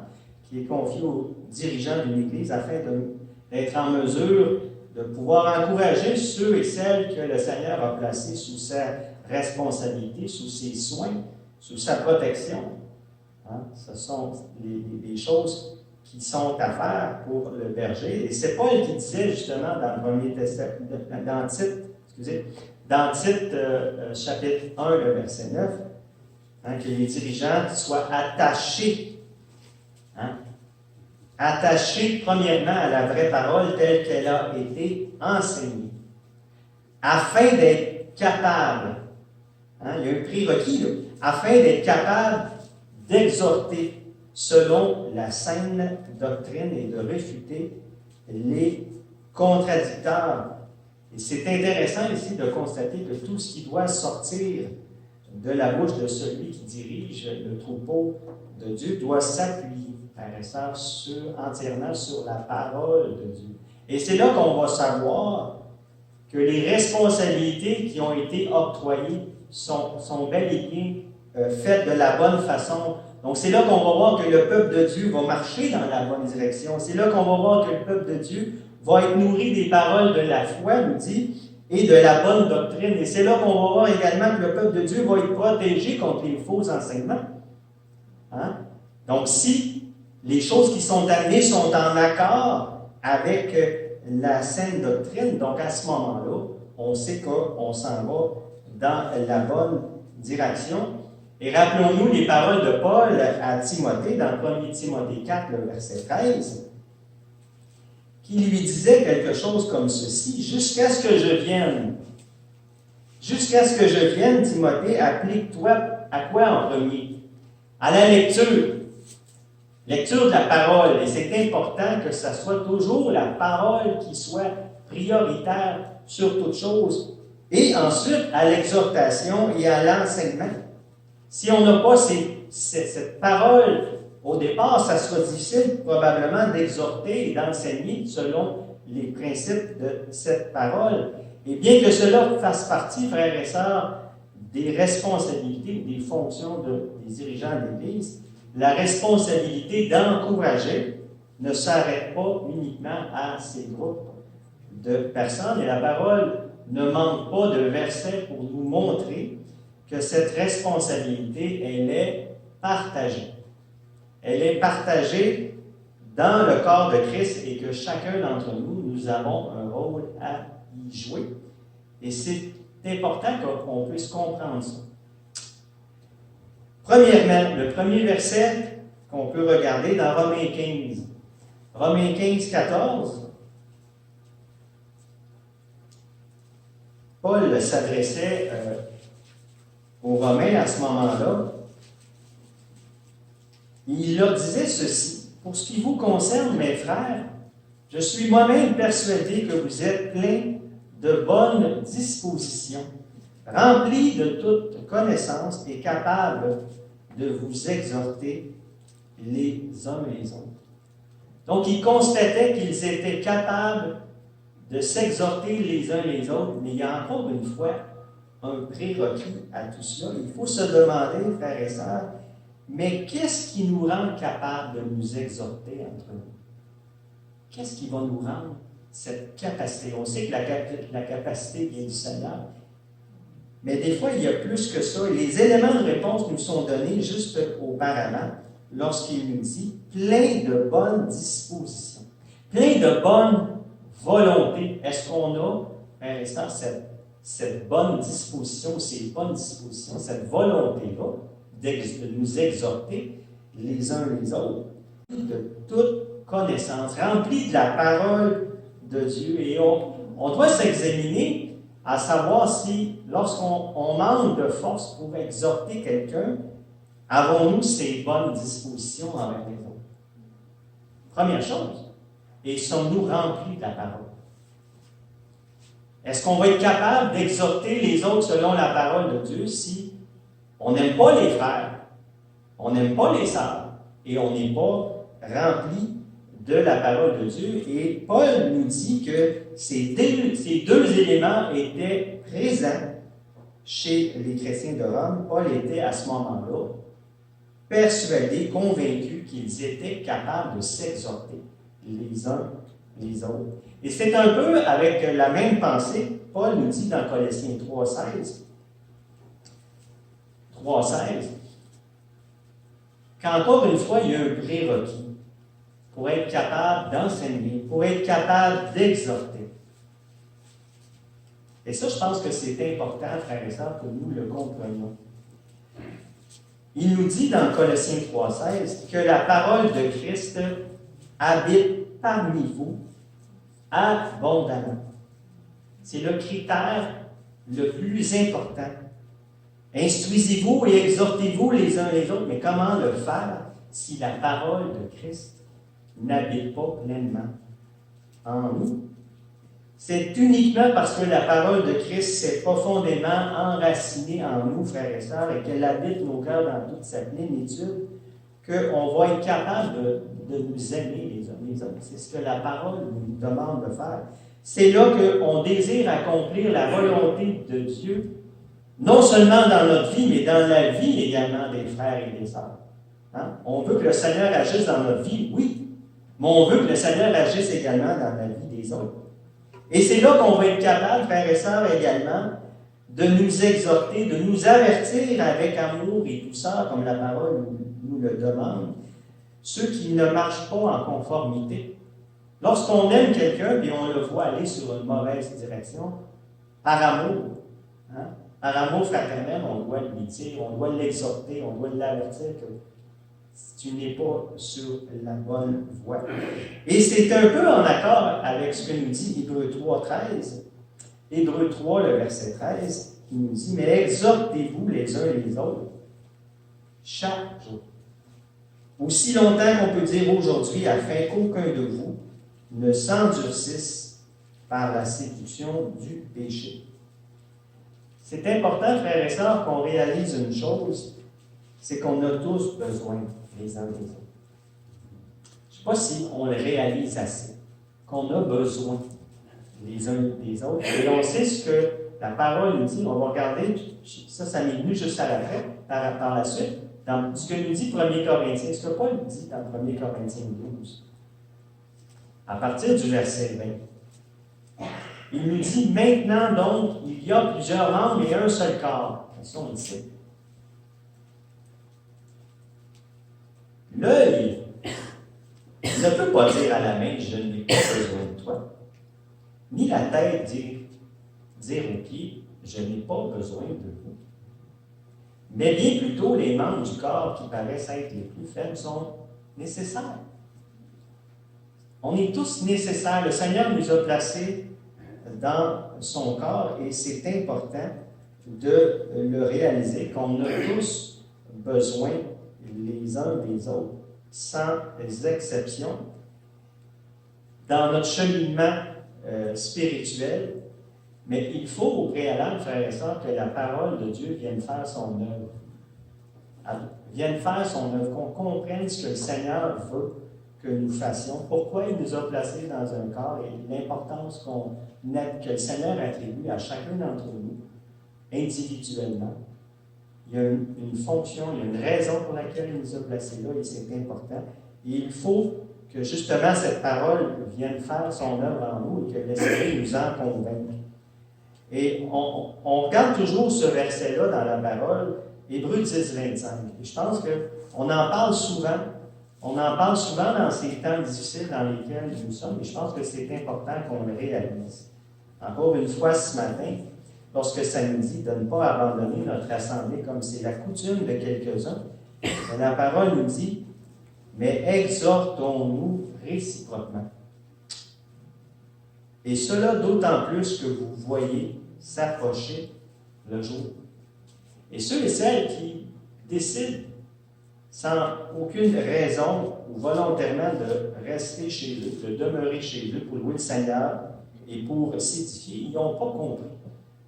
qui est confiée aux dirigeants d'une Église afin d'être en mesure de pouvoir encourager ceux et celles que le Seigneur a placés sous sa responsabilité, sous ses soins, sous sa protection. Hein? Ce sont les choses qui sont à faire pour le berger. Et c'est Paul qui disait justement dans Tite, chapitre 1, le verset 9, hein, que les dirigeants soient attachés. Hein? Attachés premièrement à la vraie parole telle qu'elle a été enseignée, afin d'être capables, hein, il y a un prérequis là, afin d'être capables d'exhorter selon la saine doctrine et de réfuter les contradicteurs. Et c'est intéressant ici de constater que tout ce qui doit sortir de la bouche de celui qui dirige le troupeau de Dieu doit s'appuyer, frères et sœurs, entièrement sur la parole de Dieu. Et c'est là qu'on va savoir que les responsabilités qui ont été octroyées sont bel et bien faites de la bonne façon Donc, c'est là qu'on va voir que le peuple de Dieu va marcher dans la bonne direction. C'est là qu'on va voir que le peuple de Dieu va être nourri des paroles de la foi, nous dit, et de la bonne doctrine. Et c'est là qu'on va voir également que le peuple de Dieu va être protégé contre les faux enseignements. Hein? Donc, si les choses qui sont amenées sont en accord avec la saine doctrine, donc à ce moment-là, on sait qu'on s'en va dans la bonne direction. Et rappelons-nous les paroles de Paul à Timothée, dans 1 Timothée 4, le verset 13, qui lui disait quelque chose comme ceci: « Jusqu'à ce que je vienne, Timothée, applique-toi à quoi en premier? À la lecture. Lecture de la parole. Et c'est important que ce soit toujours la parole qui soit prioritaire sur toute chose. Et ensuite, à l'exhortation et à l'enseignement. Si on n'a pas cette parole au départ, ça sera difficile probablement d'exhorter et d'enseigner selon les principes de cette parole. Et bien que cela fasse partie, frères et sœurs, des responsabilités, des fonctions des dirigeants de l'Église, la responsabilité d'encourager ne s'arrête pas uniquement à ces groupes de personnes. Et la parole ne manque pas de versets pour nous montrer que cette responsabilité, elle est partagée. Elle est partagée dans le corps de Christ et que chacun d'entre nous, nous avons un rôle à y jouer. Et c'est important qu'on puisse comprendre ça. Premièrement, le premier verset qu'on peut regarder dans Romains 15. Romains 15, 14. Paul s'adressait aux Romains à ce moment-là. Il leur disait ceci: « Pour ce qui vous concerne, mes frères, je suis moi-même persuadé que vous êtes pleins de bonnes dispositions, remplis de toute connaissance et capables de vous exhorter les uns les autres. » Donc, il constatait qu'ils étaient capables de s'exhorter les uns les autres, mais il y a encore une fois un prérequis à tout cela. Il faut se demander, frères et sœurs, mais qu'est-ce qui nous rend capables de nous exhorter entre nous? Qu'est-ce qui va nous rendre cette capacité? On sait que la capacité vient du Seigneur, mais des fois, il y a plus que ça. Les éléments de réponse nous sont donnés juste auparavant, lorsqu'il nous dit « plein de bonnes dispositions ». Plein de bonne volonté. Est-ce qu'on a, à l'instant, cette bonne disposition, ces bonnes dispositions, cette volonté-là de nous exhorter les uns les autres, de toute connaissance, remplie de la parole de Dieu. Et on doit s'examiner à savoir si, lorsqu'on manque de force pour exhorter quelqu'un, avons-nous ces bonnes dispositions envers les autres? Première chose. Et sommes-nous remplis de la parole? Est-ce qu'on va être capable d'exhorter les autres selon la parole de Dieu si on n'aime pas les frères, on n'aime pas les sœurs et on n'est pas rempli de la parole de Dieu? Et Paul nous dit que ces deux éléments étaient présents chez les chrétiens de Rome. Paul était à ce moment-là persuadé, convaincu qu'ils étaient capables de s'exhorter les uns les autres. Et c'est un peu avec la même pensée, Paul nous dit dans Colossiens 3,16, qu'encore une fois, il y a un prérequis pour être capable d'enseigner, pour être capable d'exhorter. Et ça, je pense que c'est important, frères et sœurs, que nous le comprenions. Il nous dit dans Colossiens 3,16 que la parole de Christ habite parmi vous abondamment. C'est le critère le plus important. Instruisez-vous et exhortez-vous les uns les autres, mais comment le faire si la parole de Christ n'habite pas pleinement en nous? C'est uniquement parce que la parole de Christ s'est profondément enracinée en nous, frères et sœurs, et qu'elle habite nos cœurs dans toute sa plénitude, qu'on va être capable de nous aimer les uns les autres. C'est ce que la parole nous demande de faire. C'est là qu'on désire accomplir la volonté de Dieu, non seulement dans notre vie, mais dans la vie également des frères et des sœurs. Hein? On veut que le Seigneur agisse dans notre vie, oui, mais on veut que le Seigneur agisse également dans la vie des autres. Et c'est là qu'on va être capable, frères et sœurs, également, de nous exhorter, de nous avertir avec amour et douceur, comme la parole nous le demande, ceux qui ne marchent pas en conformité. Lorsqu'on aime quelqu'un et on le voit aller sur une mauvaise direction, par amour, hein, par amour fraternel, on doit lui dire, on doit l'exhorter, on doit l'avertir que tu n'es pas sur la bonne voie. Et c'est un peu en accord avec ce que nous dit Hébreux 3, 13. Hébreux 3, le verset 13, qui nous dit « Mais exhortez-vous les uns les autres chaque jour, aussi longtemps qu'on peut dire aujourd'hui, afin qu'aucun de vous ne s'endurcisse par la séduction du péché. » C'est important, frères et sœurs, qu'on réalise une chose, c'est qu'on a tous besoin les uns des autres. Je ne sais pas si on le réalise assez, qu'on a besoin les uns des autres. Et on sait ce que la parole nous dit. On va regarder, ça m'est venu juste à la fin, par la suite, dans ce que nous dit 1 Corinthiens, ce que Paul dit dans 1 Corinthiens 12, à partir du verset 20. Il nous dit, maintenant donc, il y a plusieurs membres et un seul corps. Ça, on le sait. L'œil ne peut pas dire à la main, je n'ai pas besoin de toi. Ni la tête dire aux pieds, je n'ai pas besoin de vous. Mais bien plutôt, les membres du corps qui paraissent être les plus faibles sont nécessaires. On est tous nécessaires. Le Seigneur nous a placés dans son corps et c'est important de le réaliser, qu'on a tous besoin les uns des autres, sans exception. Dans notre cheminement spirituel, mais il faut au préalable, frères et sœurs, que la parole de Dieu vienne faire son œuvre. Vienne faire son œuvre, qu'on comprenne ce que le Seigneur veut que nous fassions, pourquoi il nous a placés dans un corps et l'importance que le Seigneur attribue à chacun d'entre nous, individuellement. Il y a une fonction, il y a une raison pour laquelle il nous a placés là et c'est important. Et il faut que justement cette parole vienne faire son œuvre en nous et que l'Esprit nous en convainque. Et on regarde toujours ce verset-là dans la parole, Hébreux 10, 25. Et je pense qu'on en parle souvent. On en parle souvent dans ces temps difficiles dans lesquels nous sommes, et je pense que c'est important qu'on le réalise. Encore une fois ce matin, lorsque ça nous dit de ne pas abandonner notre assemblée comme c'est la coutume de quelques-uns, la parole nous dit « Mais exhortons-nous réciproquement. » Et cela d'autant plus que vous voyez s'approcher le jour. Et ceux et celles qui décident sans aucune raison ou volontairement de rester chez eux, de demeurer chez eux pour louer le Seigneur et pour s'édifier, ils n'ont pas compris.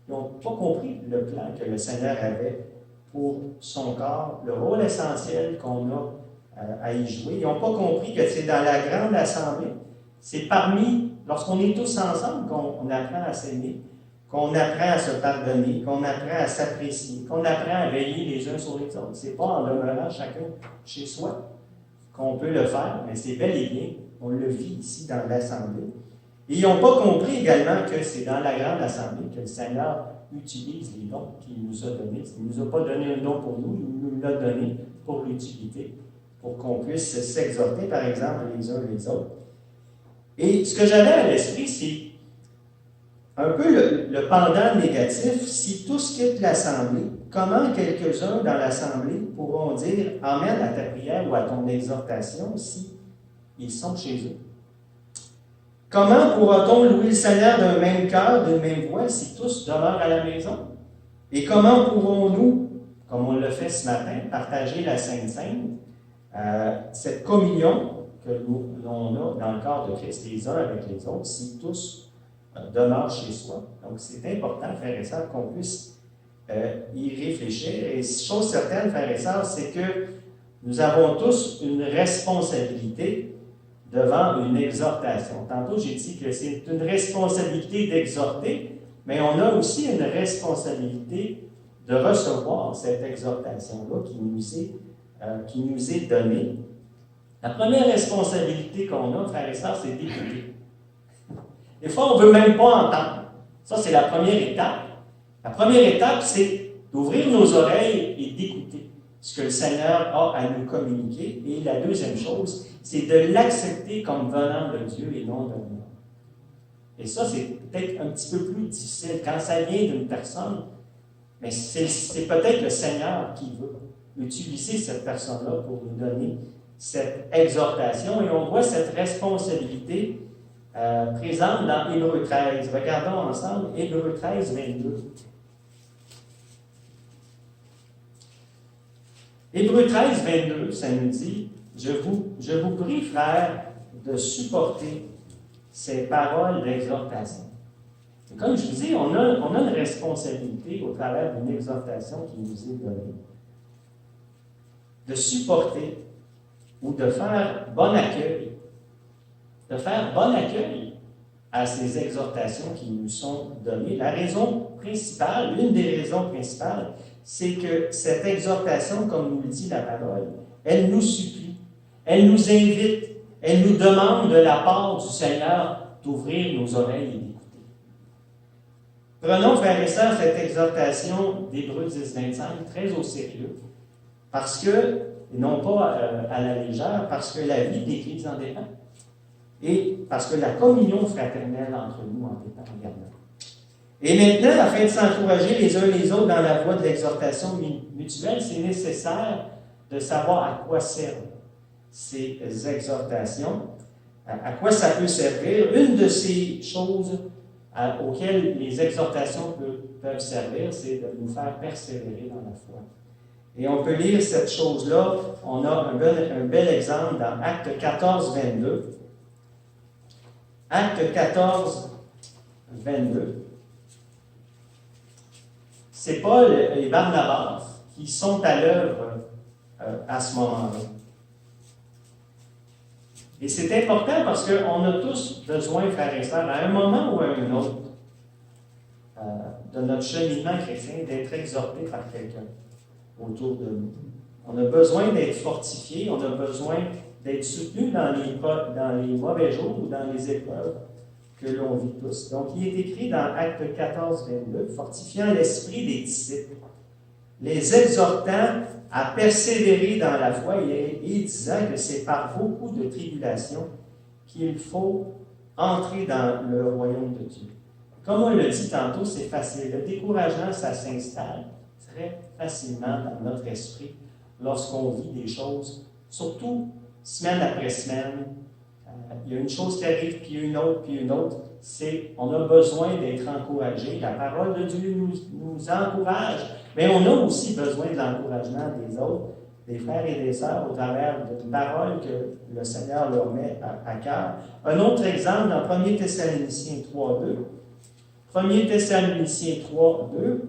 Ils n'ont pas compris le plan que le Seigneur avait pour son corps, le rôle essentiel qu'on a à y jouer. Ils n'ont pas compris que c'est dans la grande assemblée, c'est lorsqu'on est tous ensemble qu'on apprend à s'aimer, qu'on apprend à se pardonner, qu'on apprend à s'apprécier, qu'on apprend à veiller les uns sur les autres. Ce n'est pas en demeurant chacun chez soi qu'on peut le faire, mais c'est bel et bien, on le vit ici dans l'Assemblée. Et ils n'ont pas compris également que c'est dans la grande Assemblée que le Seigneur utilise les dons qu'il nous a donnés. Il ne nous a pas donné un don pour nous, il nous l'a donné pour l'utilité, pour qu'on puisse s'exhorter, par exemple, les uns les autres. Et ce que j'avais à l'esprit, c'est un peu le pendant négatif. Si tous quittent l'Assemblée, comment quelques-uns dans l'Assemblée pourront dire « Amen » à ta prière ou à ton exhortation si ils sont chez eux? Comment pourra-t-on louer le Seigneur d'un même cœur, d'une même voix, si tous demeurent à la maison? Et comment pourrons-nous, comme on l'a fait ce matin, partager la Sainte Seine, cette communion que l'on a dans le corps de Christ, les uns avec les autres, si tous demeurent chez soi? Donc, c'est important, frères et sœurs, qu'on puisse y réfléchir. Et chose certaine, frères et sœurs, c'est que nous avons tous une responsabilité devant une exhortation. Tantôt, j'ai dit que c'est une responsabilité d'exhorter, mais on a aussi une responsabilité de recevoir cette exhortation-là qui nous est qui nous est donnée. La première responsabilité qu'on a, frères et sœurs, c'est d'écouter. Des fois, on ne veut même pas entendre. Ça, c'est la première étape. La première étape, c'est d'ouvrir nos oreilles et d'écouter ce que le Seigneur a à nous communiquer. Et la deuxième chose, c'est de l'accepter comme venant de Dieu et non de nous. Et ça, c'est peut-être un petit peu plus difficile. Quand ça vient d'une personne, mais c'est peut-être le Seigneur qui veut utiliser cette personne-là pour nous donner cette exhortation. Et on voit cette responsabilité présente dans Hébreux 13. Regardons ensemble Hébreux 13, 22. Hébreux 13, 22, ça nous dit « Je vous prie, frères, de supporter ces paroles d'exhortation. » Comme je vous dis, on a une responsabilité au travers d'une exhortation qui nous est donnée. De supporter ou de faire bon accueil. De faire bon accueil à ces exhortations qui nous sont données. La raison principale, l'une des raisons principales, c'est que cette exhortation, comme nous le dit la parole, elle nous supplie, elle nous invite, elle nous demande de la part du Seigneur d'ouvrir nos oreilles et d'écouter. Prenons, frères et sœurs, cette exhortation d'Hébreux 10, 25 très au sérieux, parce que, et non pas à la légère, parce que la vie d'Église en dépend, et parce que la communion fraternelle entre nous en dépend également. Et maintenant, afin de s'encourager les uns les autres dans la voie de l'exhortation mutuelle, c'est nécessaire de savoir à quoi servent ces exhortations, à quoi ça peut servir. Une de ces choses auxquelles les exhortations peuvent servir, c'est de nous faire persévérer dans la foi. Et on peut lire cette chose-là, on a un bel exemple dans Actes 14, 22. Actes 14, 22. C'est Paul et Barnabas qui sont à l'œuvre à ce moment-là. Et c'est important parce qu'on a tous besoin, frères et sœurs, à un moment ou à un autre, de notre cheminement chrétien, d'être exhorté par quelqu'un autour de nous. On a besoin d'être fortifié, on a besoin d'être soutenu dans les mauvais jours ou dans les épreuves que l'on vit tous. Donc, il est écrit dans Actes 14, 22, « Fortifiant l'esprit des disciples, les exhortant à persévérer dans la foi et disant que c'est par beaucoup de tribulations qu'il faut entrer dans le royaume de Dieu. » Comme on l'a dit tantôt, c'est facile. Le découragement, ça s'installe très facilement dans notre esprit lorsqu'on vit des choses, surtout semaine après semaine. Il y a une chose qui arrive, puis une autre, puis une autre. On a besoin d'être encouragé. La parole de Dieu nous encourage, mais on a aussi besoin de l'encouragement des autres, des frères et des sœurs, au travers d'une parole que le Seigneur leur met à cœur. Un autre exemple dans 1 Thessaloniciens 3, 2. 1 Thessaloniciens 3, 2,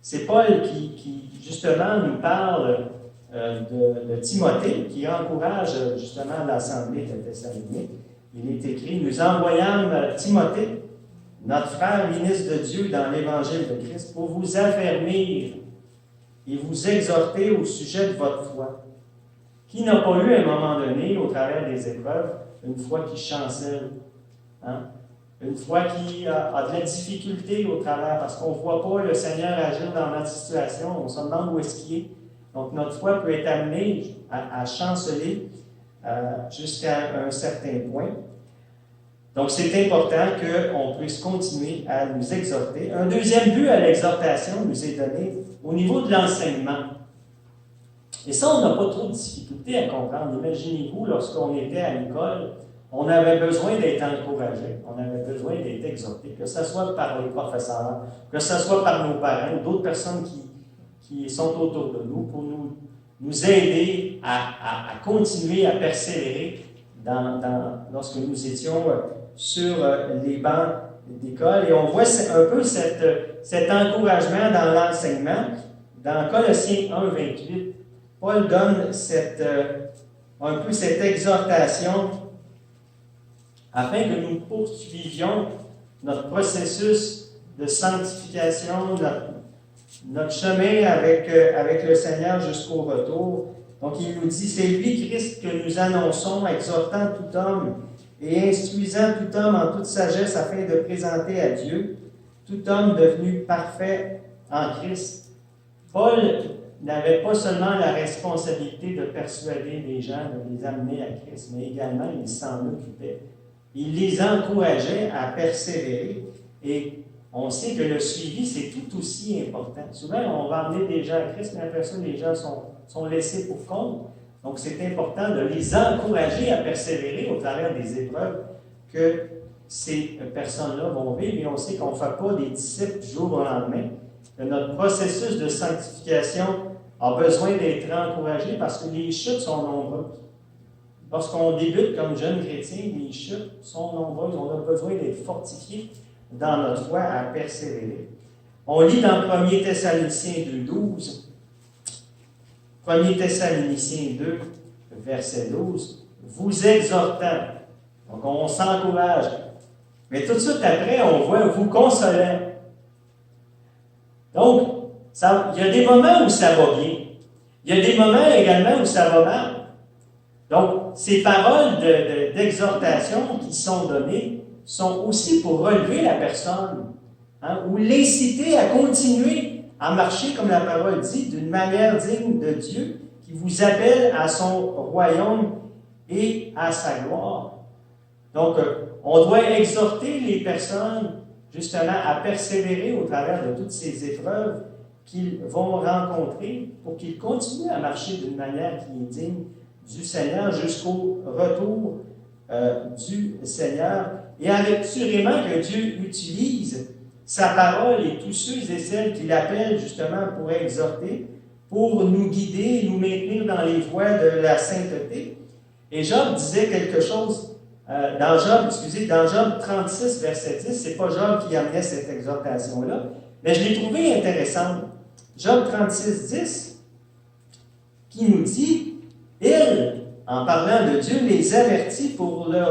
c'est Paul qui justement nous parle de Timothée, qui encourage justement l'Assemblée de Thessalonique. Il est écrit « Nous envoyâmes Timothée, notre frère ministre de Dieu dans l'Évangile de Christ, pour vous affermir et vous exhorter au sujet de votre foi. Qui n'a pas eu à un moment donné, au travers des épreuves, une foi qui chancelle, hein? Une foi qui a de la difficulté au travers, parce qu'on ne voit pas le Seigneur agir dans notre situation, on se demande où est-ce qu'il est. Donc, notre foi peut être amenée à chanceler jusqu'à un certain point. Donc, c'est important qu'on puisse continuer à nous exhorter. Un deuxième but à l'exhortation nous est donné au niveau de l'enseignement. Et ça, on n'a pas trop de difficulté à comprendre. Imaginez-vous, lorsqu'on était à l'école, on avait besoin d'être encouragé, on avait besoin d'être exhorté, que ce soit par les professeurs, que ce soit par nos parents ou d'autres personnes qui sont autour de nous pour nous aider à continuer à persévérer lorsque nous étions sur les bancs d'école. Et on voit un peu cet encouragement dans l'enseignement. Dans Colossiens 1, 28, Paul donne un peu cette exhortation afin que nous poursuivions notre processus de sanctification, notre chemin avec le Seigneur jusqu'au retour. Donc, il nous dit, c'est lui, Christ, que nous annonçons, exhortant tout homme et instruisant tout homme en toute sagesse afin de présenter à Dieu tout homme devenu parfait en Christ. Paul n'avait pas seulement la responsabilité de persuader les gens, de les amener à Christ, mais également il s'en occupait. Il les encourageait à persévérer et on sait que le suivi, c'est tout aussi important. Souvent, on va amener des gens à Christ, mais après ça, les gens sont laissés pour compte. Donc, c'est important de les encourager à persévérer au travers des épreuves que ces personnes-là vont vivre. Et on sait qu'on ne fait pas des disciples du jour au lendemain. Que notre processus de sanctification a besoin d'être encouragé parce que les chutes sont nombreuses. Lorsqu'on débute comme jeune chrétien, les chutes sont nombreuses. On a besoin d'être fortifié dans notre foi à persévérer. On lit dans 1 Thessaloniciens 2,12. 1 Thessaloniciens 2, verset 12. Vous exhortant. Donc, on s'encourage. Mais tout de suite après, on voit vous consolant. Donc, il y a des moments où ça va bien. Il y a des moments également où ça va mal. Donc, ces paroles d'exhortation qui sont données sont aussi pour relever la personne, ou l'inciter à continuer à marcher, comme la parole dit, d'une manière digne de Dieu, qui vous appelle à son royaume et à sa gloire. Donc, on doit exhorter les personnes, justement, à persévérer au travers de toutes ces épreuves qu'ils vont rencontrer pour qu'ils continuent à marcher d'une manière qui est digne du Seigneur jusqu'au retour du Seigneur. Et assurément que Dieu utilise sa parole et tous ceux et celles qu'il appelle justement pour exhorter, pour nous guider, nous maintenir dans les voies de la sainteté. Et Job disait quelque chose dans Job 36, verset 10, c'est pas Job qui amenait cette exhortation-là, mais je l'ai trouvé intéressante. Job 36, 10, qui nous dit, il, en parlant de Dieu, les avertit pour leur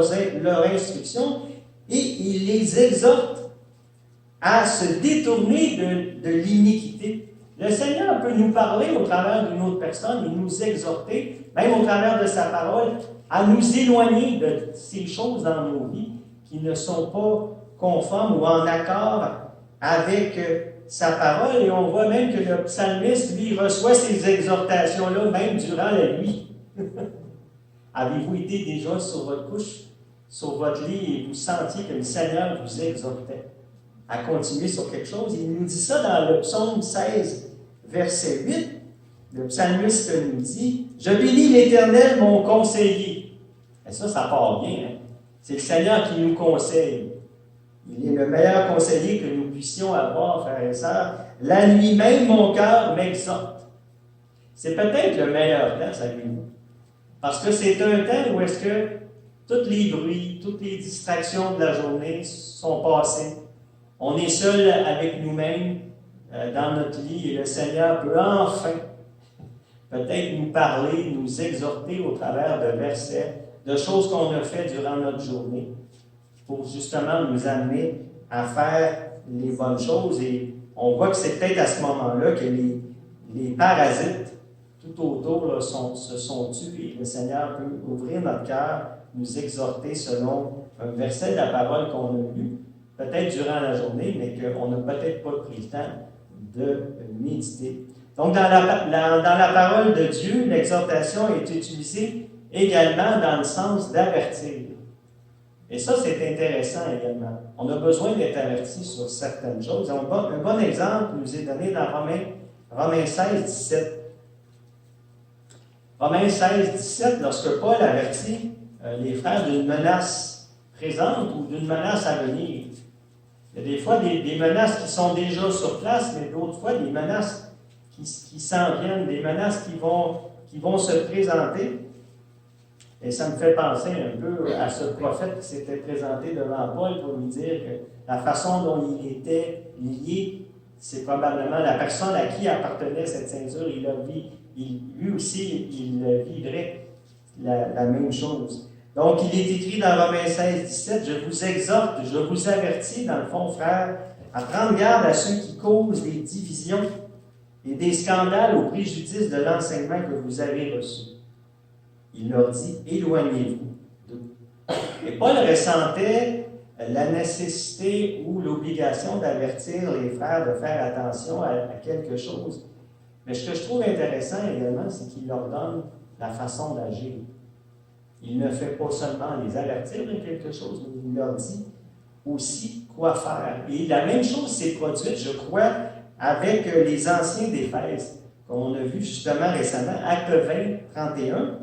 instruction et il les exhorte à se détourner de l'iniquité. Le Seigneur peut nous parler au travers d'une autre personne et nous exhorter, même au travers de sa parole, à nous éloigner de ces choses dans nos vies qui ne sont pas conformes ou en accord avec sa parole. Et on voit même que le psalmiste, lui, reçoit ces exhortations-là même durant la nuit. Avez-vous été déjà sur votre couche, sur votre lit, et vous sentiez que le Seigneur vous exhortait à continuer sur quelque chose? Il nous dit ça dans le psaume 16, verset 8. Le psalmiste nous dit « Je bénis l'Éternel, mon conseiller. » Et ça part bien. Hein? C'est le Seigneur qui nous conseille. Il est le meilleur conseiller que nous puissions avoir, frères et sœurs. La nuit même, mon cœur m'exhorte. C'est peut-être le meilleur temps, savez-vous. Parce que c'est un temps où est-ce que tous les bruits, toutes les distractions de la journée sont passées. On est seul avec nous-mêmes dans notre lit et le Seigneur peut enfin peut-être nous parler, nous exhorter au travers de versets, de choses qu'on a fait durant notre journée pour justement nous amener à faire les bonnes choses. Et on voit que c'est peut-être à ce moment-là que les parasites tout autour là, se sont tus et le Seigneur peut ouvrir notre cœur, nous exhorter selon un verset de la parole qu'on a lu, peut-être durant la journée, mais qu'on n'a peut-être pas pris le temps de méditer. Donc, dans la parole de Dieu, l'exhortation est utilisée également dans le sens d'avertir. Et ça, c'est intéressant également. On a besoin d'être averti sur certaines choses. Un bon exemple nous est donné dans Romains 16, 17. Romains 16, 17, lorsque Paul avertit les frères d'une menace présente ou d'une menace à venir. Il y a des fois des menaces qui sont déjà sur place, mais d'autres fois des menaces qui s'en viennent, des menaces qui vont se présenter. Et ça me fait penser un peu à ce prophète qui s'était présenté devant Paul pour lui dire que la façon dont il était lié, c'est probablement la personne à qui appartenait cette ceinture. Lui aussi, il vivrait la même chose. Donc, il est écrit dans Romains 16, 17, « Je vous exhorte, je vous avertis, dans le fond, frères, à prendre garde à ceux qui causent des divisions et des scandales au préjudice de l'enseignement que vous avez reçu. Il leur dit, éloignez-vous d'eux. Et Paul ressentait la nécessité ou l'obligation d'avertir les frères de faire attention à quelque chose. Mais ce que je trouve intéressant également, c'est qu'il leur donne la façon d'agir. Il ne fait pas seulement les avertir de quelque chose, mais il leur dit aussi quoi faire. Et la même chose s'est produite, je crois, avec les anciens d'Éphèse, qu'on a vu justement récemment, Acte 20, 31.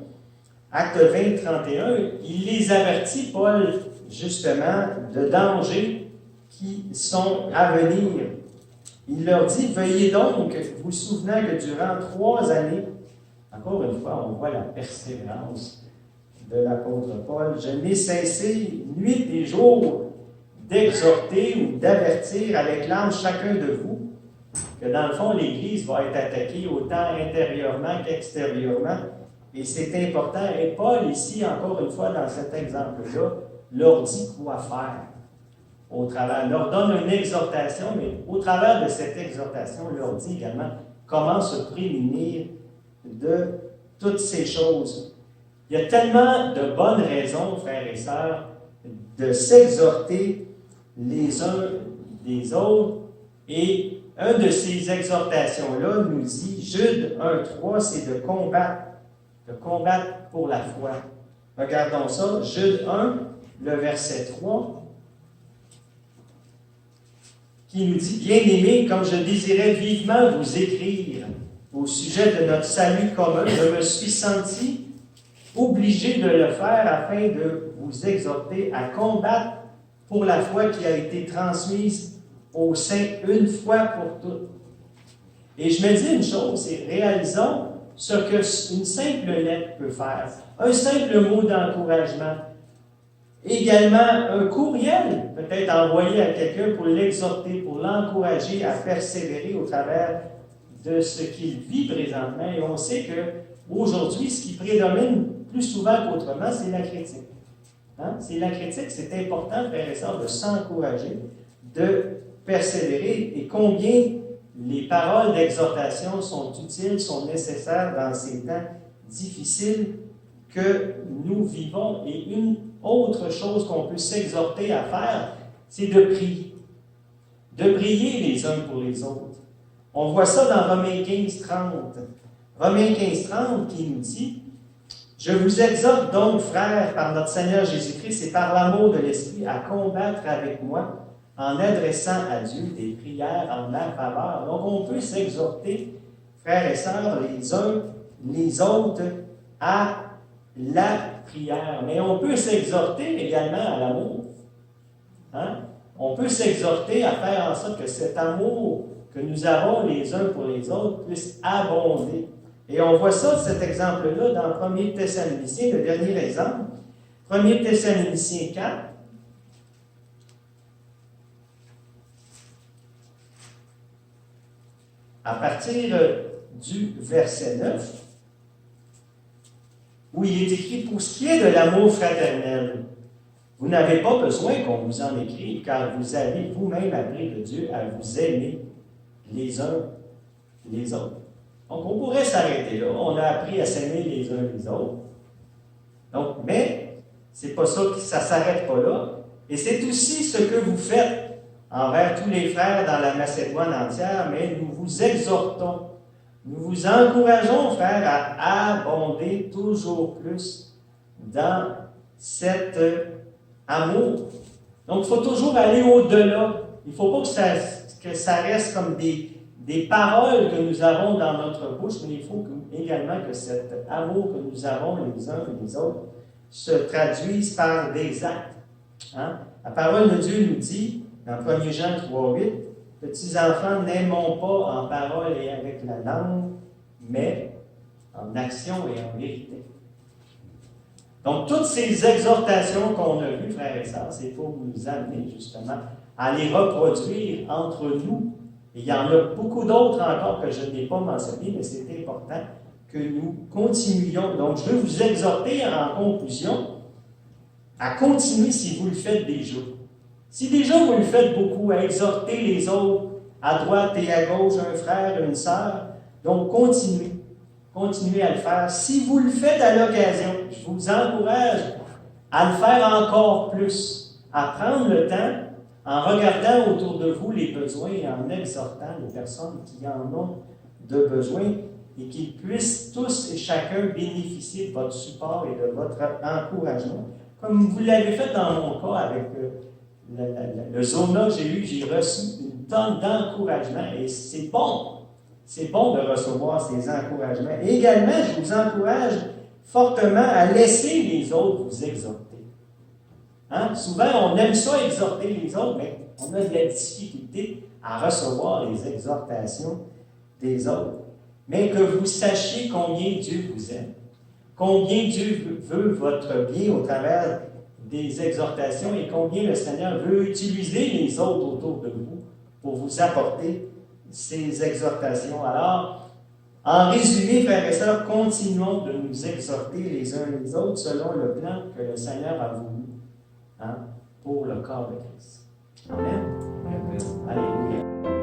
Acte 20, 31, il les avertit, Paul, justement, de dangers qui sont à venir. Il leur dit, veuillez donc vous souvenant que durant 3 années, encore une fois, on voit la persévérance de l'apôtre Paul, je n'ai cessé nuit et jour d'exhorter ou d'avertir avec l'âme chacun de vous que dans le fond, l'Église va être attaquée autant intérieurement qu'extérieurement. Et c'est important. Et Paul, ici, encore une fois, dans cet exemple-là, leur dit quoi faire au travers. Leur donne une exhortation, mais au travers de cette exhortation, leur dit également comment se prémunir de toutes ces choses. Il y a tellement de bonnes raisons, frères et sœurs, de s'exhorter les uns des autres. Et une de ces exhortations-là nous dit, Jude 1,3, c'est de combattre pour la foi. Regardons ça, Jude 1, le verset 3, qui nous dit, bien-aimés, comme je désirais vivement vous écrire au sujet de notre salut commun, je me suis senti obligé de le faire afin de vous exhorter à combattre pour la foi qui a été transmise aux saints une fois pour toutes. Et je me dis une chose, c'est réalisons ce qu'une simple lettre peut faire. Un simple mot d'encouragement. Également, un courriel peut-être envoyé à quelqu'un pour l'exhorter, pour l'encourager à persévérer au travers de ce qu'il vit présentement. Et on sait qu'aujourd'hui, ce qui prédomine plus souvent qu'autrement, c'est la critique. Hein? C'est la critique, c'est important, frères et sœurs, de s'encourager, de persévérer. Et combien les paroles d'exhortation sont utiles, sont nécessaires dans ces temps difficiles que nous vivons. Et une autre chose qu'on peut s'exhorter à faire, c'est de prier. De prier les uns pour les autres. On voit ça dans Romains 15, 30. Romains 15, 30 qui nous dit « Je vous exhorte donc, frères, par notre Seigneur Jésus-Christ et par l'amour de l'Esprit, à combattre avec moi en adressant à Dieu des prières en ma faveur. » Donc, on peut s'exhorter, frères et sœurs, les uns les autres, à la prière. Mais on peut s'exhorter également à l'amour. Hein? On peut s'exhorter à faire en sorte que cet amour que nous avons les uns pour les autres puisse abonder. Et on voit ça, cet exemple-là, dans 1 Thessaloniciens, le dernier exemple. 1 Thessaloniciens 4. À partir du verset 9, où il est écrit, pour ce qui est de l'amour fraternel, vous n'avez pas besoin qu'on vous en écrive, car vous avez vous-même appris de Dieu à vous aimer les uns les autres. Donc, on pourrait s'arrêter là. On a appris à s'aimer les uns les autres. Donc, mais, c'est pas ça, ça ne s'arrête pas là. Et c'est aussi ce que vous faites envers tous les frères dans la Macédoine entière, mais nous vous exhortons, nous vous encourageons, frères, à abonder toujours plus dans cet amour. Donc, il faut toujours aller au-delà. Il ne faut pas que ça reste comme des paroles que nous avons dans notre bouche, mais il faut également que cet amour que nous avons les uns et les autres se traduise par des actes. Hein? La parole de Dieu nous dit, dans 1 Jean 3,8, « Petits enfants, n'aimons pas en parole et avec la langue, mais en action et en vérité. » Donc, toutes ces exhortations qu'on a vues, frères et sœurs, c'est pour nous amener justement à les reproduire entre nous. Et il y en a beaucoup d'autres encore que je n'ai pas mentionné, mais c'est important que nous continuions. Donc, je veux vous exhorter en conclusion à continuer si vous le faites déjà. Si déjà vous le faites beaucoup, à exhorter les autres à droite et à gauche un frère, une sœur. Donc, continuez. Continuez à le faire. Si vous le faites à l'occasion, je vous encourage à le faire encore plus, à prendre le temps en regardant autour de vous les besoins et en exhortant les personnes qui en ont de besoin et qu'ils puissent tous et chacun bénéficier de votre support et de votre encouragement. Comme vous l'avez fait dans mon cas avec le Zona que j'ai reçu une tonne d'encouragement et c'est bon. C'est bon de recevoir ces encouragements. Et également, je vous encourage fortement à laisser les autres vous exhorter. Hein? Souvent, on aime ça exhorter les autres, mais on a de la difficulté à recevoir les exhortations des autres. Mais que vous sachiez combien Dieu vous aime, combien Dieu veut votre bien au travers des exhortations et combien le Seigneur veut utiliser les autres autour de vous pour vous apporter ces exhortations. Alors, en résumé, frères et sœurs, continuons de nous exhorter les uns les autres selon le plan que le Seigneur a voulu pour le corps de Christ. Amen. Alléluia.